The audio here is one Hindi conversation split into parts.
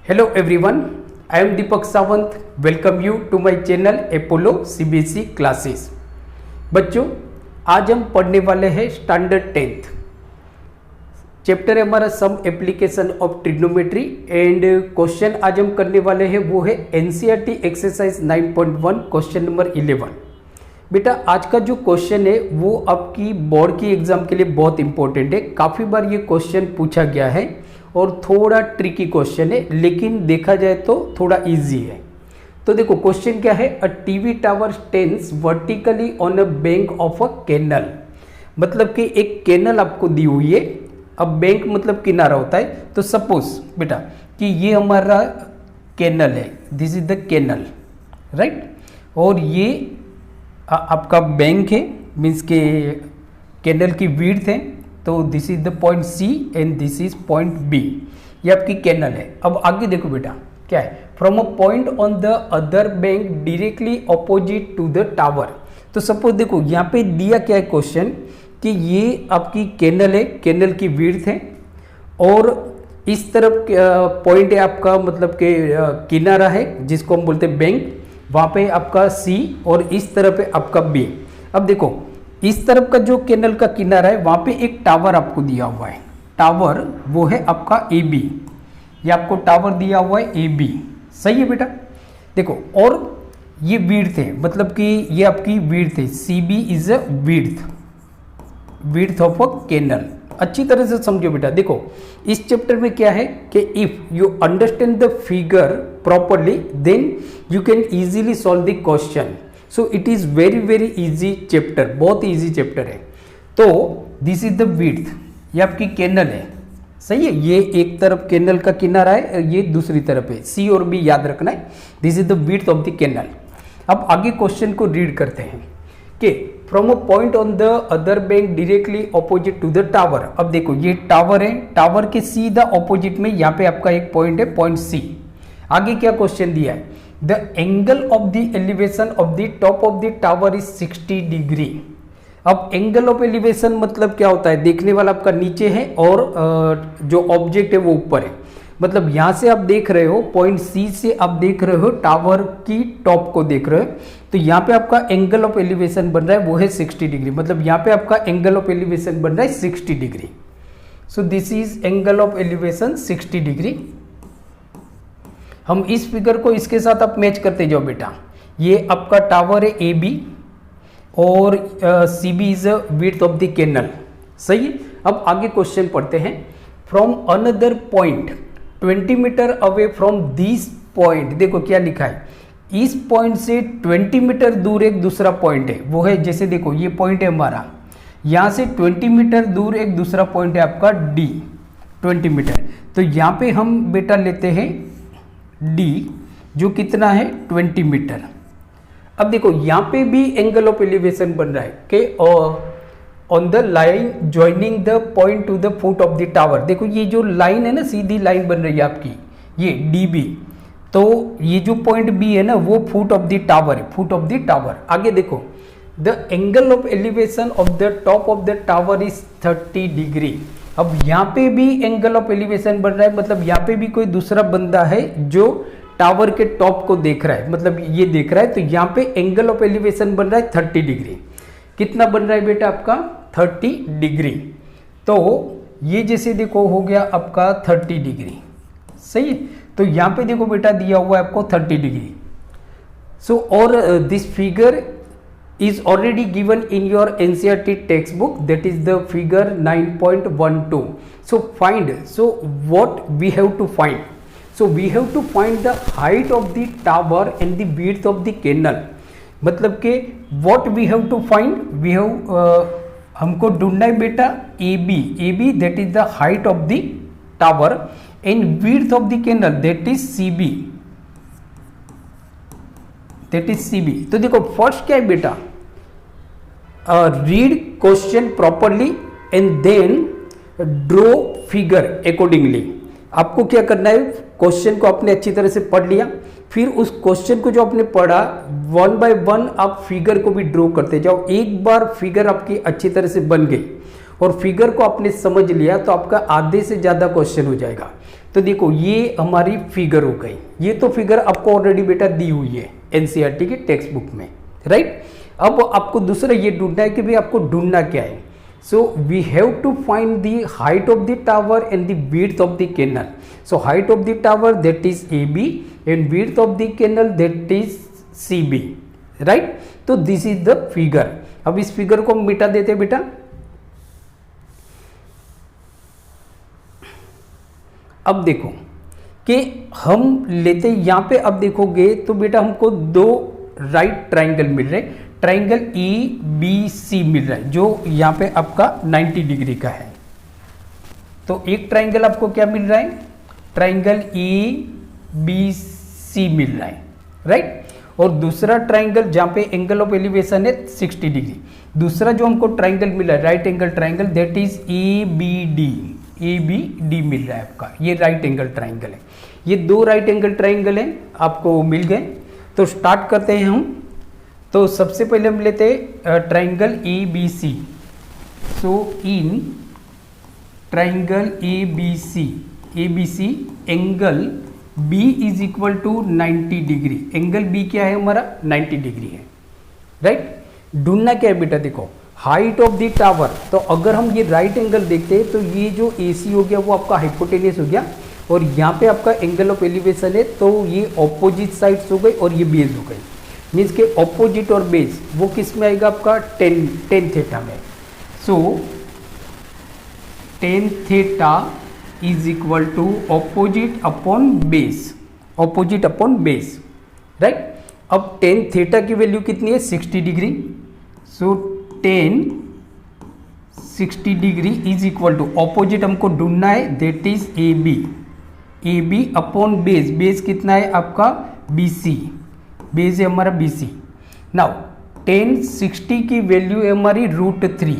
Hello everyone, I am Deepak Sawant. Welcome you to my channel Apollo CBSE classes. बच्चों, आज हम पढ़ने वाले हैं स्टैंडर्ड 10th चैप्टर है हमारा some application of trigonometry and question आज हम करने वाले हैं वो है एनसीईआरटी एक्सरसाइज 9.1 क्वेश्चन नंबर 11। बेटा आज का जो क्वेश्चन है वो आपकी बोर्ड की एग्जाम के लिए बहुत इंपॉर्टेंट है। काफ़ी बार ये क्वेश्चन पूछा गया है और थोड़ा ट्रिकी क्वेश्चन है, लेकिन देखा जाए तो थोड़ा इजी है। तो देखो क्वेश्चन क्या है, a TV tower stands vertically on a bank of a canal. मतलब कि एक कैनल आपको दी हुई है। अब बैंक मतलब किनारा होता है। तो सपोज बेटा कि ये हमारा कैनल है, this is the canal, right. और ये आपका बैंक है, मीन्स के कैनल की विड्थ है। तो this is the point C and this is point B. ये आपकी कैनल है। अब आगे देखो बेटा क्या है, from a point on the other bank directly opposite to the tower. तो सपोज देखो यहाँ पे दिया क्या है क्वेश्चन कि ये आपकी कैनल है, कैनल की विड्थ है और इस तरफ पॉइंट है आपका, मतलब के किनारा है जिसको हम बोलते हैं बैंक, वहाँ पे आपका सी और इस तरफ है आपका बी। अब देखो इस तरफ का जो कैनल का किनारा है वहाँ पे एक टावर आपको दिया हुआ है। टावर वो है आपका ए बी। ये आपको टावर दिया हुआ है ए बी, सही है बेटा। देखो और ये विड्थ है, मतलब कि ये आपकी विड्थ है, C B is a width of a canal. अच्छी तरह से समझो बेटा। देखो इस चैप्टर में क्या है कि if you understand the figure properly then you can easily solve the question. So it is very easy chapter, बहुत इजी चैप्टर है। तो दिस इज द विड्थ, ये आपकी कैनल है, सही है। ये एक तरफ कैनल का किनारा है, ये दूसरी तरफ है, सी और बी याद रखना है। This is the width of the canal. अब आगे क्वेश्चन को रीड करते हैं कि from a point on the other bank directly opposite to the tower. अब देखो ये टावर है, टावर के सीधा ऑपोजिट में यहाँ पे आपका एक पॉइंट है, पॉइंट सी। आगे क्या क्वेश्चन दिया है, the angle of the elevation of the top of the tower is 60 degree. अब एंगल ऑफ एलिवेशन मतलब क्या होता है, देखने वाला आपका नीचे है और जो ऑब्जेक्ट है वो ऊपर है। मतलब यहाँ से आप देख रहे हो, पॉइंट सी से आप देख रहे हो टावर की टॉप को देख रहे हो। तो यहाँ पे आपका एंगल ऑफ एलिवेशन बन रहा है वो है 60 डिग्री। मतलब यहाँ पे आपका एंगल ऑफ एलिवेशन बन रहा है 60 degree. So this is angle of elevation 60 degree. हम इस फिगर को इसके साथ आप मैच करते जाओ बेटा। ये आपका टावर है ए बी और C B is width of the canal, सही है। अब आगे क्वेश्चन पढ़ते हैं। From another point 20 meter away from this point. देखो क्या लिखा है, इस पॉइंट से 20 मीटर दूर एक दूसरा पॉइंट है, वो है जैसे देखो ये पॉइंट है हमारा, यहाँ से 20 मीटर दूर एक दूसरा पॉइंट है आपका डी 20 मीटर। तो यहाँ पे हम बेटा लेते हैं डी जो कितना है 20 मीटर। अब देखो यहाँ पे भी एंगल ऑफ एलिवेशन बन रहा है कि on the line joining the point two the foot of the tower. देखो ये जो लाइन है ना, सीधी लाइन बन रही है आपकी, ये डी बी। तो ये जो पॉइंट बी है ना वो फुट ऑफ द टावर है, फुट ऑफ द टावर। आगे देखो the angle of elevation of the top of the tower is 30 degree. अब यहाँ पे भी एंगल ऑफ एलिवेशन बन रहा है, मतलब यहाँ पे भी कोई दूसरा बंदा है जो टावर के टॉप को देख रहा है, मतलब ये देख रहा है। तो यहाँ पे एंगल ऑफ एलिवेशन बन रहा है 30 डिग्री। कितना बन रहा है बेटा आपका 30 डिग्री। तो ये जैसे देखो हो गया आपका 30 डिग्री, सही है। तो यहाँ पे देखो बेटा दिया हुआ है आपको 30 डिग्री। सो और this figure is already given in your NCERT textbook, that is the figure 9.12. so what we have to find, so we have to find the height of the tower and the width of the canal। मतलब के what we have to find, we have हमको ढूंढना है बेटा AB that is the height of the tower and width of the canal that is CB। तो देखो फर्स्ट क्या है बेटा, read question properly and then draw figure accordingly. आपको क्या करना है, क्वेश्चन को आपने अच्छी तरह से पढ़ लिया, फिर उस क्वेश्चन को जो आपने पढ़ा 1 बाय 1 आप फिगर को भी ड्रॉ करते जाओ। एक बार फिगर आपकी अच्छी तरह से बन गई और फिगर को आपने समझ लिया तो आपका आधे से ज़्यादा क्वेश्चन हो जाएगा। तो देखो ये हमारी फिगर हो गई, ये तो फिगर आपको ऑलरेडी बेटा दी हुई है एनसीईआरटी के टेक्स्ट बुक में, राइट। अब आपको दूसरा ये ढूंढना है कि भाई आपको ढूंढना क्या है। So we have to find the height of the tower and the width of the canal. So height of the tower that is AB and width of the canal that is CB, right. तो दिस इज द फिगर। अब इस फिगर को हम मिटा देते हैं बेटा। अब देखो कि हम लेते यहाँ पे, अब देखोगे तो बेटा हमको दो राइट ट्राइंगल मिल रहे, ट्राइंगल EBC मिल रहा है जो यहाँ पे आपका 90 डिग्री का है। तो एक ट्राइंगल आपको क्या मिल रहा है, ट्राइंगल EBC मिल रहा है, राइट। और दूसरा ट्राइंगल जहाँ पे एंगल ऑफ एलिवेशन है 60 डिग्री। दूसरा जो हमको ट्राइंगल मिला है right angle triangle that is ABD मिल रहा है आपका, ये राइट एंगल ट्राइंगल है। ये दो राइट एंगल ट्राइंगल है आपको मिल गए। तो स्टार्ट करते हैं हम। तो सबसे पहले हम लेते हैं triangle ABC। So in triangle ABC angle B is equal to 90 degree. Angle B क्या है हमारा 90 डिग्री है, राइट। ढूंढना क्या है बेटा, देखो हाइट ऑफ द टावर। तो अगर हम ये राइट एंगल देखते हैं तो ये जो AC हो गया वो आपका हाइपोटेनियस हो गया, और यहाँ पे आपका एंगल ऑफ एलिवेशन है तो ये ऑपोजिट साइड्स हो गई और ये बेस हो गई। मीन्स के ऑपोजिट और बेस वो किस में आएगा आपका टेन थीटा में। So tan theta is equal to opposite upon base, opposite upon base, right. अब टेन थीटा की वैल्यू कितनी है 60 degree. So tan 60 degree is equal to opposite हमको ढूंढना है that is AB upon base. Base कितना है आपका BC, बेस है हमारा BC। नाउ टेन 60 की वैल्यू है हमारी √3।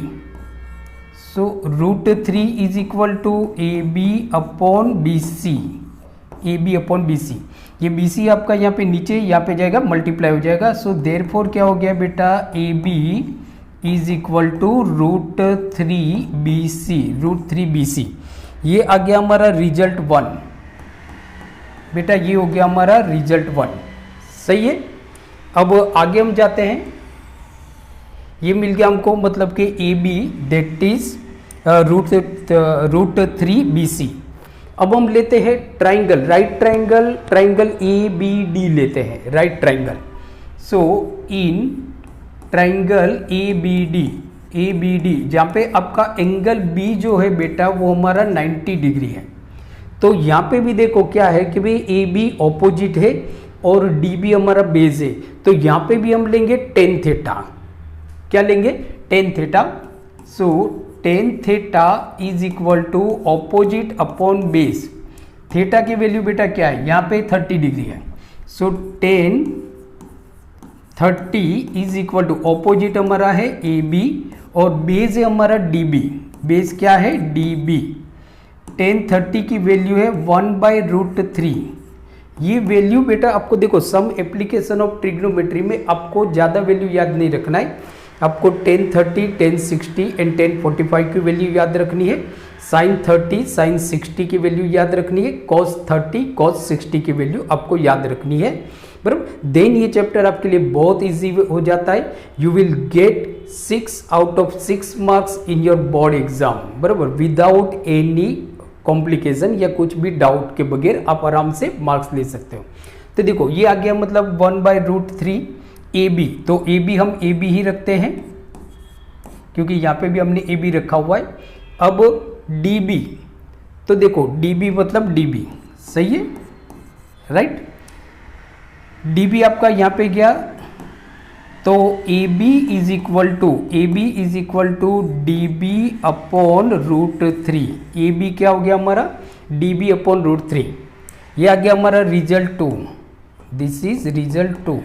So √3 is equal to AB upon BC, AB upon BC। ये BC आपका यहाँ पे नीचे यहाँ पे जाएगा मल्टीप्लाई हो जाएगा। सो देयरफॉर क्या हो गया बेटा AB is equal to √3BC। ये आ गया हमारा रिजल्ट 1 बेटा, ये हो गया हमारा रिजल्ट 1, सही है। अब आगे हम जाते हैं। ये मिल गया हमको मतलब कि AB दैट इज √3BC। अब हम लेते हैं triangle, right triangle, triangle ABD लेते हैं, right triangle. So in triangle ABD जहाँ पे आपका एंगल B जो है बेटा वो हमारा 90 डिग्री है। तो यहाँ पे भी देखो क्या है कि भाई AB ऑपोजिट है और DB हमारा बेस है, तो यहाँ पे भी हम लेंगे टेन थीटा। क्या लेंगे, tan theta. So tan theta is equal to opposite upon base. Theta की वैल्यू बेटा क्या है, यहाँ पे 30 डिग्री है। So tan 30 is equal to opposite हमारा है AB और बेस है हमारा DB। बेस क्या है DB। टेन 30 की वैल्यू है 1/√3। ये वैल्यू बेटा आपको देखो सम एप्लीकेशन ऑफ ट्रिग्नोमेट्री में आपको ज़्यादा वैल्यू याद नहीं रखना है। आपको टेन 30, टेन 60 एंड टेन 45 की वैल्यू याद रखनी है। साइन 30, साइन 60 की वैल्यू याद रखनी है। कॉस 30, कॉस 60 की वैल्यू आपको याद रखनी है, बराबर। देन ये चैप्टर आपके लिए बहुत इजी हो जाता है। You will get 6 out of 6 marks in your board exam, बराबर, विदाउट एनी कॉम्प्लिकेशन या कुछ भी डाउट के बगैर आप आराम से मार्क्स ले सकते हो। तो देखो ये आ गया मतलब 1/√3 AB। तो AB हम AB ही रखते हैं क्योंकि यहाँ पे भी हमने AB रखा हुआ है। अब DB, तो देखो DB मतलब DB, सही है, राइट। DB आपका यहाँ पे गया तो AB is equal to DB upon √3। AB क्या हो गया हमारा DB अपॉन √3। ये आ गया हमारा रिजल्ट 2। This is result 2।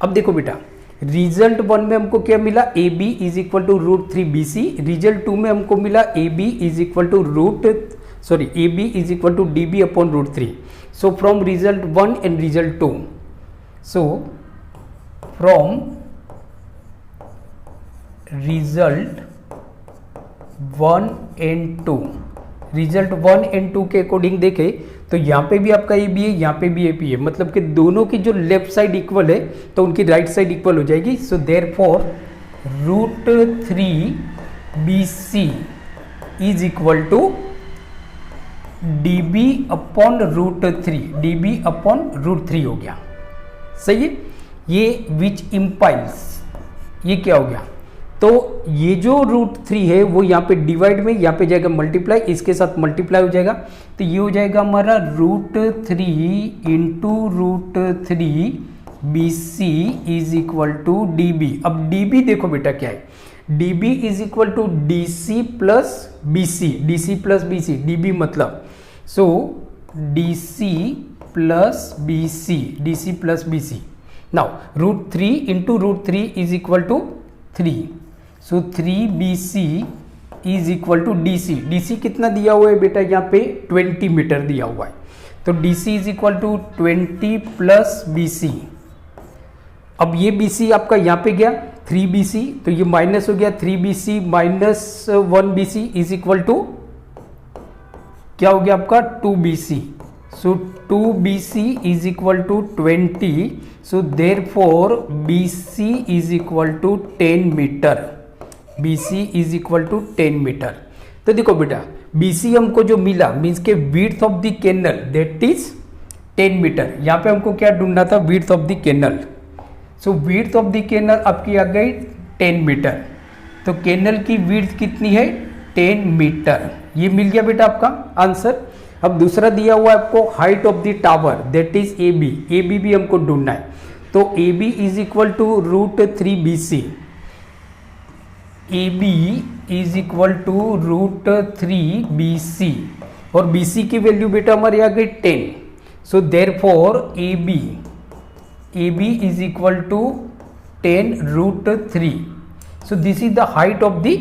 अब देखो बेटा रिजल्ट 1 में हमको क्या मिला, AB is equal to √3BC। Result 2 में हमको मिला AB is equal to sorry, AB is equal to DB upon root 3. So from result 1 and result 2, so from result 1 and 2, result 1 and 2 के अकॉर्डिंग देखें तो यहाँ पे भी आपका ए बी है, यहाँ पे भी ए बी है, मतलब कि दोनों की जो लेफ्ट साइड इक्वल है तो उनकी राइट साइड इक्वल हो जाएगी. So therefore root 3 B C is equal to D B upon root 3, D B upon root 3 हो गया. सही है. ये विच इम्पाइल्स, ये क्या हो गया, तो ये जो रूट 3 है वो यहाँ पे डिवाइड में, यहाँ पे जाएगा मल्टीप्लाई, इसके साथ मल्टीप्लाई हो जाएगा, तो ये हो जाएगा हमारा root 3 into root 3 B C is equal to D B. अब डी बी देखो बेटा क्या है, D B is equal to D C plus B C, D C plus B C, D B मतलब so D C plus B C, D C plus B C. Now root 3 into root 3 is equal to 3. So 3BC is equal to DC. DC कितना दिया हुआ है बेटा, यहाँ पे 20 मीटर दिया हुआ है, तो DC is equal to 20 plus BC. अब ये BC आपका यहाँ पे गया 3BC, तो ये माइनस हो गया 3BC minus 1BC is equal to क्या हो गया आपका 2BC. So 2BC is equal to 20. So therefore BC is equal to 10 meter. BC is equal to 10 meter. तो देखो बेटा BC हमको जो मिला मीन्स के width of the canal that is 10 meter. यहाँ पे हमको क्या ढूंढना था, width of the canal. So width of the canal आपकी आ गई 10 मीटर. तो कैनल की विड्थ कितनी है 10 मीटर. ये मिल गया बेटा आपका आंसर. अब दूसरा दिया हुआ है आपको height of the tower that is AB. AB भी हमको ढूंढना है, तो AB is equal to root 3BC. AB is equal to root 3BC और BC की वैल्यू बेटा हमारे आ गई 10. So therefore AB is equal to 10 root 3. So this is the height of the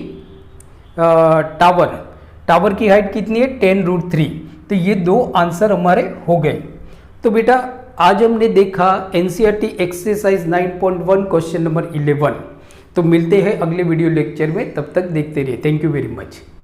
tower. Tower की हाइट कितनी है 10 रूट 3. तो ये दो आंसर हमारे हो गए. तो बेटा आज हमने देखा NCERT एक्सरसाइज 9.1 क्वेश्चन नंबर 11. तो मिलते हैं अगले वीडियो लेक्चर में, तब तक देखते रहिए. Thank you very much.